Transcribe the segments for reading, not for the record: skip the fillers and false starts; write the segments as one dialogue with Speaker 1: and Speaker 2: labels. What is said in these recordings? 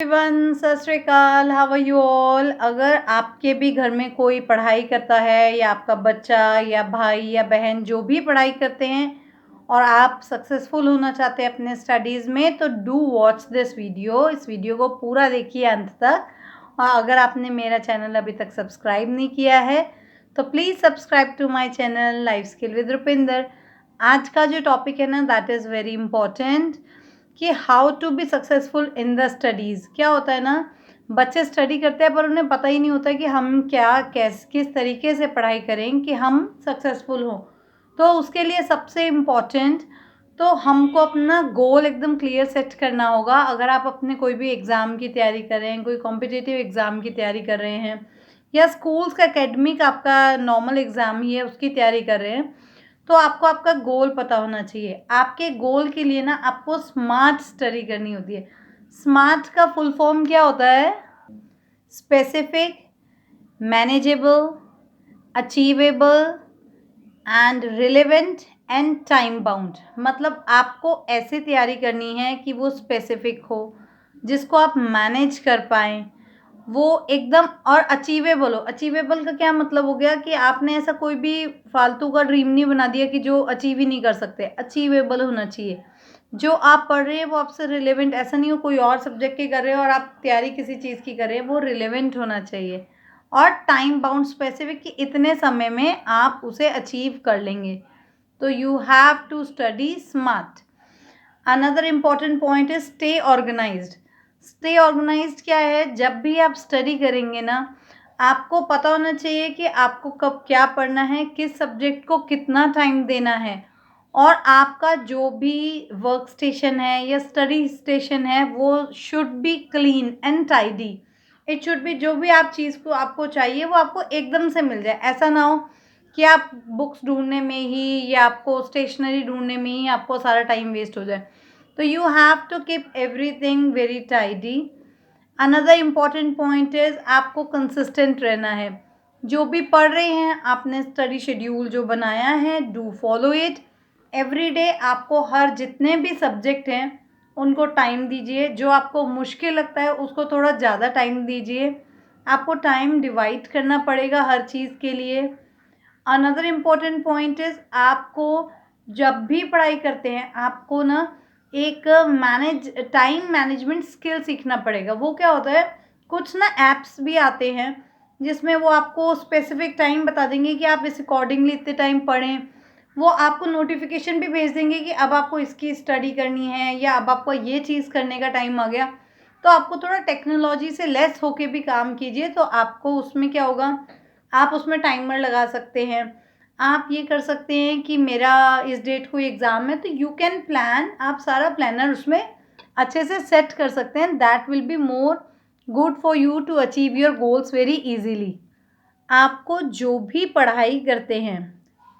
Speaker 1: Everyone, Sat Sri Akal. How are you all. अगर आपके भी घर में कोई पढ़ाई करता है या आपका बच्चा या भाई या बहन जो भी पढ़ाई करते हैं और आप सक्सेसफुल होना चाहते हैं अपने स्टडीज़ में, तो डू वॉच दिस वीडियो। इस वीडियो को पूरा देखिए अंत तक। और अगर आपने मेरा चैनल अभी तक सब्सक्राइब नहीं किया है तो please subscribe to my channel life skill with Rupinder. आज का जो टॉपिक है ना, दैट इज़ वेरी इंपॉर्टेंट कि how to be successful in the studies. क्या होता है ना, बच्चे स्टडी करते हैं पर उन्हें पता ही नहीं होता कि हम क्या किस तरीके से पढ़ाई करें कि हम सक्सेसफुल हों। तो उसके लिए सबसे इम्पॉर्टेंट तो हमको अपना गोल एकदम क्लियर सेट करना होगा। अगर आप अपने कोई भी एग्ज़ाम की तैयारी कर रहे हैं, कोई कॉम्पिटिटिव एग्ज़ाम की तैयारी कर रहे हैं या स्कूल्स का एकेडमिक आपका नॉर्मल एग्ज़ाम ही है उसकी तैयारी कर रहे हैं, तो आपको आपका गोल पता होना चाहिए। आपके गोल के लिए ना आपको स्मार्ट स्टडी करनी होती है। स्मार्ट का फुल फॉर्म क्या होता है? Specific, manageable, achievable and relevant and time bound. मतलब आपको ऐसे तैयारी करनी है कि वो स्पेसिफिक हो, जिसको आप मैनेज कर पाएँ, वो एकदम और अचीवेबल हो। अचीवेबल का क्या मतलब हो गया कि आपने ऐसा कोई भी फालतू का ड्रीम नहीं बना दिया कि जो अचीव ही नहीं कर सकते। अचीवेबल होना चाहिए। जो आप पढ़ रहे हैं वो आपसे रिलेवेंट, ऐसा नहीं हो कोई और सब्जेक्ट की कर रहे हो और आप तैयारी किसी चीज़ की कर रहे हैं, वो रिलेवेंट होना चाहिए। और टाइम बाउंड स्पेसिफिक कि इतने समय में आप उसे अचीव कर लेंगे। तो you have to study smart. Another important point is stay organized. Stay organized क्या है? जब भी आप स्टडी करेंगे ना, आपको पता होना चाहिए कि आपको कब क्या पढ़ना है, किस सब्जेक्ट को कितना टाइम देना है, और आपका जो भी वर्क स्टेशन है या स्टडी स्टेशन है वो should be clean and tidy. It should be, जो भी आप चीज़ को आपको चाहिए वो आपको एकदम से मिल जाए। ऐसा ना हो कि आप बुक्स ढूंढने में ही या आपको स्टेशनरी ढूंढने में ही आपको सारा टाइम वेस्ट हो जाए। तो you have to keep everything very tidy. Another important point is आपको कंसिस्टेंट रहना है। जो भी पढ़ रहे हैं, आपने स्टडी शेड्यूल जो बनाया है, do follow it. Every day आपको हर जितने भी सब्जेक्ट हैं उनको टाइम दीजिए। जो आपको मुश्किल लगता है उसको थोड़ा ज़्यादा टाइम दीजिए। आपको टाइम डिवाइड करना पड़ेगा हर चीज़ के लिए। अनदर इम्पॉर्टेंट पॉइंट इज आपको जब भी पढ़ाई करते हैं आपको ना एक टाइम मैनेजमेंट स्किल सीखना पड़ेगा। वो क्या होता है, कुछ ना ऐप्स भी आते हैं जिसमें वो आपको स्पेसिफिक टाइम बता देंगे कि आप इस अकॉर्डिंगली इतने टाइम पढ़ें। वो आपको नोटिफिकेशन भी भेज देंगे कि अब आपको इसकी स्टडी करनी है या अब आपको ये चीज़ करने का टाइम आ गया। तो आपको थोड़ा टेक्नोलॉजी से लेस होके भी काम कीजिए, तो आपको उसमें क्या होगा, आप उसमें टाइमर लगा सकते हैं। आप ये कर सकते हैं कि मेरा इस डेट को एग्ज़ाम है, तो यू कैन प्लान, आप सारा प्लानर उसमें अच्छे से सेट कर सकते हैं। That will be more good for you to achieve your goals very easily. आपको जो भी पढ़ाई करते हैं,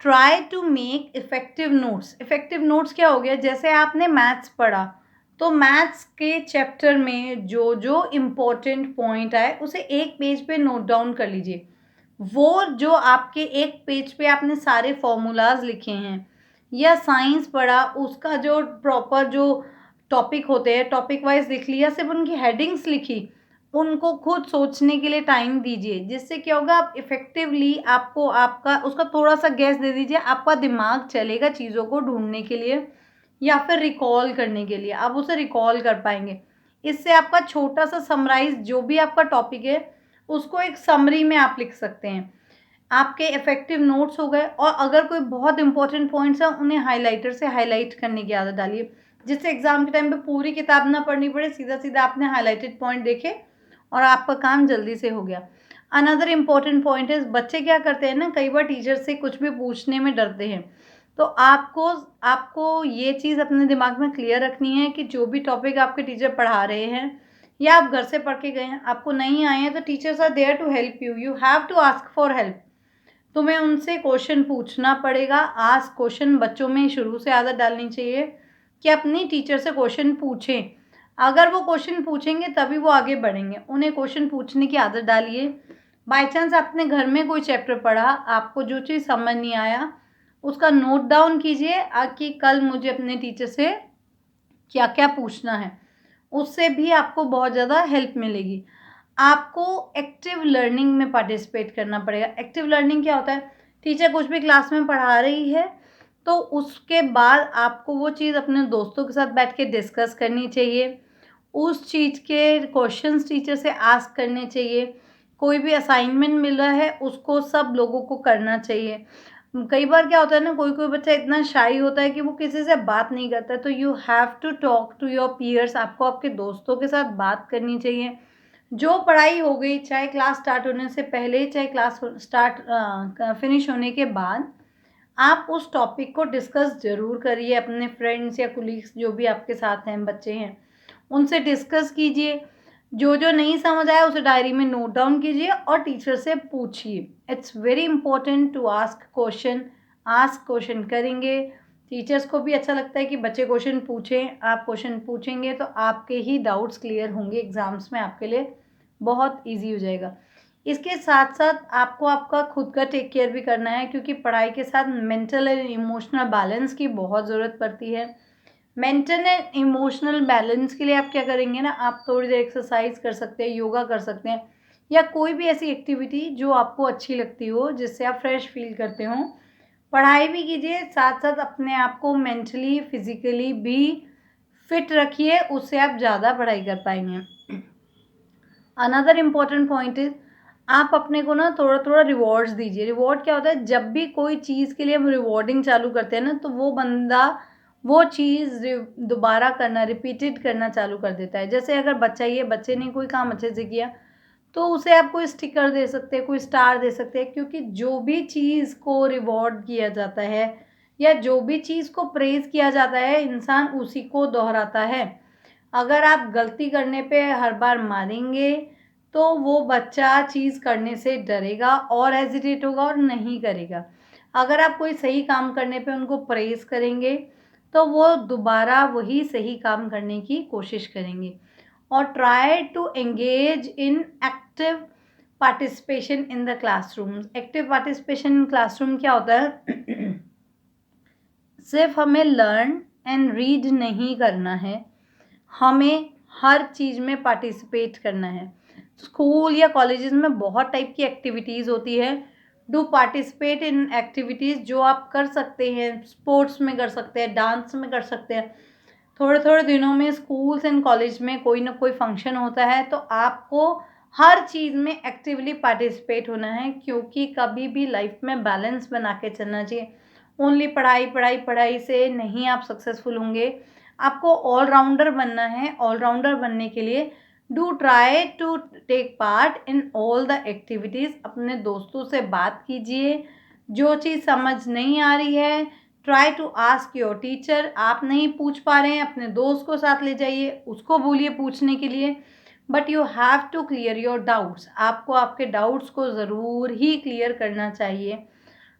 Speaker 1: try to make effective notes. Effective notes क्या हो गया, जैसे आपने मैथ्स पढ़ा तो मैथ्स के चैप्टर में जो जो इम्पोर्टेंट पॉइंट आए उसे एक पेज पे नोट डाउन कर लीजिए। वो जो आपके एक पेज पे आपने सारे फॉर्मूलाज लिखे हैं, या साइंस पढ़ा उसका जो प्रॉपर जो टॉपिक होते हैं टॉपिक वाइज लिख लिया, सिर्फ उनकी हेडिंग्स लिखी, उनको खुद सोचने के लिए टाइम दीजिए। जिससे क्या होगा, आप इफ़ेक्टिवली आपको आपका उसका थोड़ा सा गैस दे दीजिए, आपका दिमाग चलेगा चीज़ों को ढूंढने के लिए या फिर रिकॉल करने के लिए, आप उसे रिकॉल कर पाएंगे। इससे आपका छोटा सा समराइज जो भी आपका टॉपिक है उसको एक समरी में आप लिख सकते हैं। आपके इफ़ेक्टिव नोट्स हो गए। और अगर कोई बहुत इंपॉर्टेंट पॉइंट्स हैं उन्हें हाइलाइटर से हाईलाइट करने की आदत डालिए, जिससे एग्ज़ाम के टाइम पे पूरी किताब ना पढ़नी पड़े, सीधा सीधा आपने हाइलाइटेड पॉइंट देखे और आपका काम जल्दी से हो गया। अनदर इम्पॉर्टेंट पॉइंट है, बच्चे क्या करते हैं ना, कई बार टीचर से कुछ भी पूछने में डरते हैं। तो आपको आपको ये चीज़ अपने दिमाग में क्लियर रखनी है कि जो भी टॉपिक आपके टीचर पढ़ा रहे हैं या आप घर से पढ़ के गए हैं, आपको नहीं आए हैं, तो teachers are there to help you. You have to ask for help. तुम्हें उनसे क्वेश्चन पूछना पड़ेगा। आस्क क्वेश्चन, बच्चों में शुरू से आदत डालनी चाहिए कि अपनी टीचर से क्वेश्चन पूछें। अगर वो क्वेश्चन पूछेंगे तभी वो आगे बढ़ेंगे। उन्हें क्वेश्चन पूछने की आदत डालिए। बाय चांस आपने घर में कोई चैप्टर पढ़ा, आपको जो चीज़ समझ नहीं आया उसका नोट डाउन कीजिए कि कल मुझे अपने टीचर से क्या क्या पूछना है। उससे भी आपको बहुत ज़्यादा हेल्प मिलेगी। आपको एक्टिव लर्निंग में पार्टिसिपेट करना पड़ेगा। एक्टिव लर्निंग क्या होता है? टीचर कुछ भी क्लास में पढ़ा रही है तो उसके बाद आपको वो चीज़ अपने दोस्तों के साथ बैठ के डिस्कस करनी चाहिए। उस चीज़ के क्वेश्चंस टीचर से आस्क करने चाहिए। कोई भी असाइनमेंट मिल रहा है उसको सब लोगों को करना चाहिए। कई बार क्या होता है ना, कोई बच्चा इतना शाई होता है कि वो किसी से बात नहीं करता है, तो you have to talk to your peers. आपको आपके दोस्तों के साथ बात करनी चाहिए। जो पढ़ाई हो गई, चाहे क्लास स्टार्ट होने से पहले, चाहे क्लास फिनिश होने के बाद, आप उस टॉपिक को डिस्कस ज़रूर करिए अपने फ्रेंड्स या कोलीग्स जो भी आपके साथ हैं, बच्चे हैं, उनसे डिस्कस कीजिए। जो नहीं समझ आया उसे डायरी में नोट डाउन कीजिए और टीचर से पूछिए। It's very important to ask question. Ask question करेंगे, टीचर्स को भी अच्छा लगता है कि बच्चे क्वेश्चन पूछें। आप क्वेश्चन पूछेंगे तो आपके ही डाउट्स क्लियर होंगे, एग्ज़ाम्स में आपके लिए बहुत ईजी हो जाएगा। इसके साथ साथ आपको आपका खुद का टेक केयर भी करना है, क्योंकि पढ़ाई के साथ मेंटल एंड इमोशनल बैलेंस की बहुत ज़रूरत पड़ती है। मेंटल एंड इमोशनल बैलेंस के लिए आप क्या करेंगे ना, आप थोड़ी देर एक्सरसाइज कर सकते हैं, योगा कर सकते हैं, या कोई भी ऐसी एक्टिविटी जो आपको अच्छी लगती हो, जिससे आप फ्रेश फील करते हो। पढ़ाई भी कीजिए, साथ साथ अपने आप को मेंटली फिजिकली भी फिट रखिए, उससे आप ज़्यादा पढ़ाई कर पाएंगे। अनदर इम्पॉर्टेंट पॉइंट इज, आप अपने को ना थोड़ा थोड़ा रिवॉर्ड्स दीजिए। रिवॉर्ड क्या होता है? जब भी कोई चीज़ के लिए हम रिवॉर्डिंग चालू करते हैं ना, तो वो बंदा वो चीज़ दोबारा करना, रिपीटेड करना चालू कर देता है। जैसे अगर बच्चे ने कोई काम अच्छे से किया तो उसे आप कोई स्टिकर दे सकते हैं, कोई स्टार दे सकते हैं, क्योंकि जो भी चीज़ को रिवॉर्ड किया जाता है या जो भी चीज़ को प्रेज़ किया जाता है, इंसान उसी को दोहराता है। अगर आप गलती करने पे हर बार मारेंगे तो वो बच्चा चीज़ करने से डरेगा और हेजिटेट होगा और नहीं करेगा। अगर आप कोई सही काम करने पे उनको प्रेज़ करेंगे तो वो दोबारा वही सही काम करने की कोशिश करेंगे। और try to engage in active participation in the classroom. Active participation in classroom क्या होता है? सिर्फ हमें लर्न एंड रीड नहीं करना है, हमें हर चीज़ में पार्टिसिपेट करना है। स्कूल या कॉलेजेस में बहुत टाइप की एक्टिविटीज़ होती है। डू पार्टिसिपेट इन एक्टिविटीज़ जो आप कर सकते हैं। स्पोर्ट्स में कर सकते हैं, डांस में कर सकते हैं। थोड़े थोड़े दिनों में स्कूल्स एंड कॉलेज में कोई ना कोई फंक्शन होता है, तो आपको हर चीज़ में एक्टिवली पार्टिसिपेट होना है, क्योंकि कभी भी लाइफ में बैलेंस बना के चलना चाहिए। ओनली पढ़ाई पढ़ाई पढ़ाई से नहीं आप सक्सेसफुल होंगे। आपको ऑलराउंडर बनना है। ऑलराउंडर बनने के लिए do try to take part in all the activities. अपने दोस्तों से बात कीजिए। जो चीज़ समझ नहीं आ रही है, try to ask your teacher. आप नहीं पूछ पा रहे हैं, अपने दोस्त को साथ ले जाइए, उसको बोलिए पूछने के लिए। But you have to clear your doubts. आपको आपके डाउट्स को ज़रूर ही क्लियर करना चाहिए।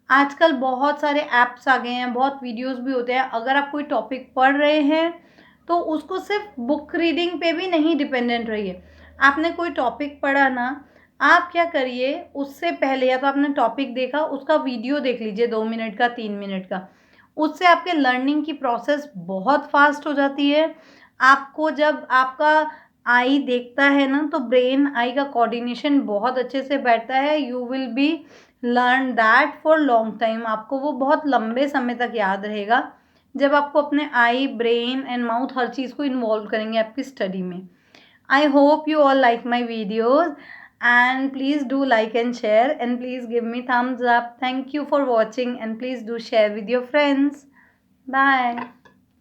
Speaker 1: आजकल बहुत सारे ऐप्स आ गए हैं, बहुत वीडियोस भी होते हैं। अगर आप कोई टॉपिक पढ़ रहे हैं तो उसको सिर्फ बुक रीडिंग पे भी नहीं डिपेंडेंट रहिए। आपने कोई टॉपिक पढ़ा ना, आप क्या करिए, उससे पहले या तो आपने टॉपिक देखा, उसका वीडियो देख लीजिए 2 मिनट का, 3 मिनट का। उससे आपके लर्निंग की प्रोसेस बहुत फास्ट हो जाती है। आपको जब आपका आई देखता है ना, तो ब्रेन आई का कोऑर्डिनेशन बहुत अच्छे से बैठता है। You will be learn that for long time. आपको वो बहुत लंबे समय तक याद रहेगा, जब आपको अपने आई, ब्रेन एंड माउथ हर चीज़ को इन्वॉल्व करेंगे आपकी स्टडी में। I hope you all like my videos, and please do like and share, and please give me thumbs up. Thank you for watching, and please do share with your friends. Bye.